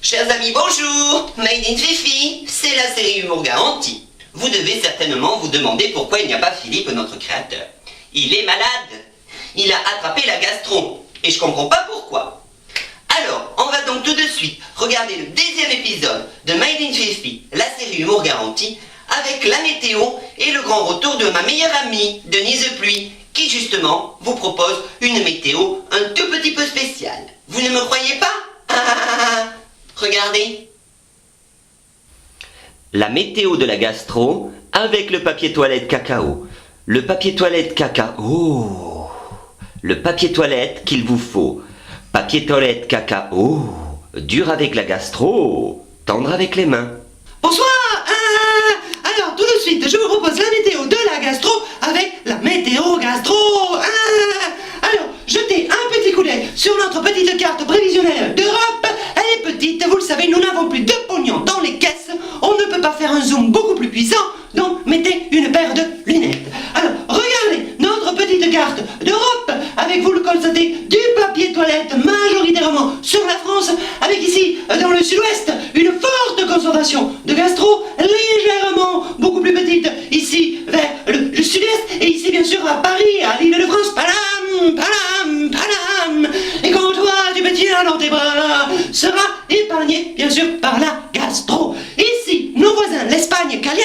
Chers amis, bonjour. Made in Fifi, c'est la série Humour Garanti. Vous devez certainement vous demander pourquoi il n'y a pas Philippe, notre créateur. Il est malade. Il a attrapé la gastro. Et je comprends pas pourquoi. Alors, on va donc tout de suite regarder le deuxième épisode de Made in Fifi, la série Humour Garanti, avec la météo et le grand retour de ma meilleure amie, Denise Pluie, qui justement vous propose une météo un tout petit peu spéciale. Vous ne me croyez pas? Regardez. La météo de la gastro avec le papier toilette cacao. Le papier toilette cacao. Le papier toilette qu'il vous faut. Papier toilette cacao. Dur avec la gastro, tendre avec les mains. Bonsoir. Alors tout de suite, je vous propose la météo de la gastro avec la météo gastro. Alors, jetez un petit coup d'œil sur notre petite carte prévisionnelle d'Europe. Elle est petite, vous le savez, nous n'avons plus de pognon dans les caisses. On ne peut pas faire un zoom beaucoup plus puissant, donc mettez une paire de lunettes. Alors, regardez notre petite carte d'Europe, avec, vous le constatez, du papier toilette majoritairement sur la France, avec ici, dans le sud-ouest, une forte concentration de gastro, légèrement beaucoup plus petite, ici, vers le sud-est, et ici, bien sûr, à Paris, à l'Île-de-France, Paname, et quand toi, tu me tiens dans tes bras, sera épargné, bien sûr, par la gastro. Ici, nos voisins, l'Espagne caliente,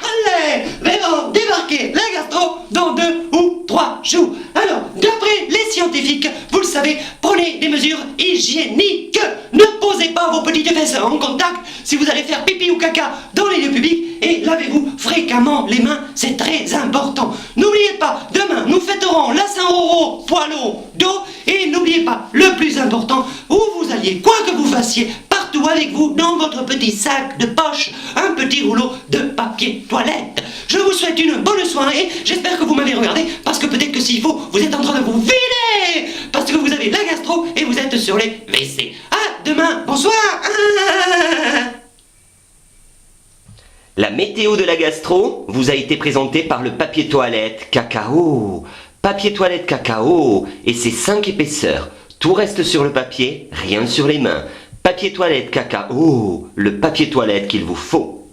allez, verront débarquer la gastro dans 2 ou 3 jours. Alors, d'après les scientifiques, vous le savez, prenez des mesures hygiéniques. Ne posez pas vos petites fesses en contact si vous allez faire pipi ou caca dans les lieux publics, et lavez-vous fréquemment les mains, c'est très important. N'oubliez pas, demain, nous fêterons la Saint-Roro poileau d'eau, et n'oubliez pas, le plus important, où vous alliez, quoi que vous fassiez, partout avec vous, dans votre petit sac de poche, un petit rouleau de papier toilette. Je vous souhaite une bonne soirée, j'espère que vous m'avez regardé, parce que peut-être que s'il faut, vous êtes en train de vous vider, parce que vous avez la gastro et vous êtes sur les WC. À demain, bonsoir. La météo de la gastro vous a été présentée par le papier toilette cacao. Papier toilette cacao et ses 5 épaisseurs. Tout reste sur le papier, rien sur les mains. Papier toilette cacao, le papier toilette qu'il vous faut.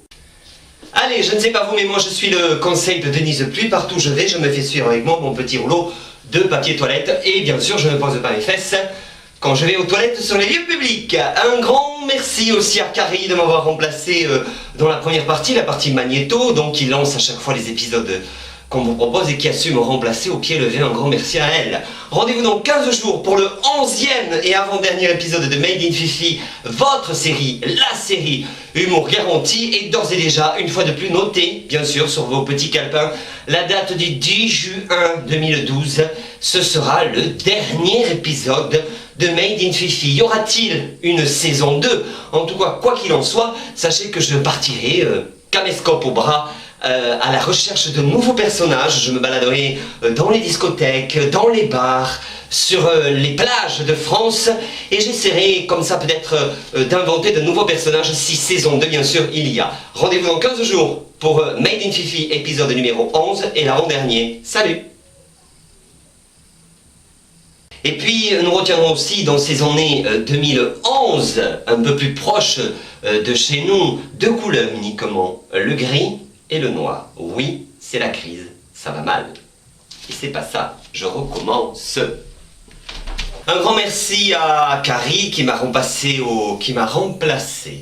Allez, je ne sais pas vous, mais moi je suis le conseil de Denise Pluie. Partout où je vais, je me fais suivre avec moi mon petit rouleau de papier toilette. Et bien sûr, je ne pose pas mes fesses quand je vais aux toilettes sur les lieux publics. Un grand merci aussi à Carrie de m'avoir remplacé dans la première partie, la partie magnéto, donc qui lance à chaque fois les épisodes qu'on vous propose et qui a su me remplacer au pied levé. Un grand merci à elle. Rendez-vous dans 15 jours pour le 11e et avant-dernier épisode de Made in Fifi, votre série, la série Humour Garanti. Et d'ores et déjà, une fois de plus, notez, bien sûr, sur vos petits calepins, la date du 10 juin 2012. Ce sera le dernier épisode de Made in Fifi. Y aura-t-il une saison 2? En tout cas, quoi qu'il en soit, sachez que je partirai caméscope au bras à la recherche de nouveaux personnages. Je me baladerai dans les discothèques, dans les bars, sur les plages de France, et j'essaierai comme ça peut-être d'inventer de nouveaux personnages si saison 2 bien sûr il y a. Rendez-vous dans 15 jours pour Made in Fifi épisode numéro 11 et l'avant-dernier. Salut! Et puis nous retiendrons aussi dans ces années 2011, un peu plus proche de chez nous, 2 couleurs uniquement, le gris et le noir. Oui, c'est la crise, ça va mal. Et c'est pas ça, je recommence. Un grand merci à Carrie qui m'a remplacé,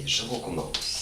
je recommence.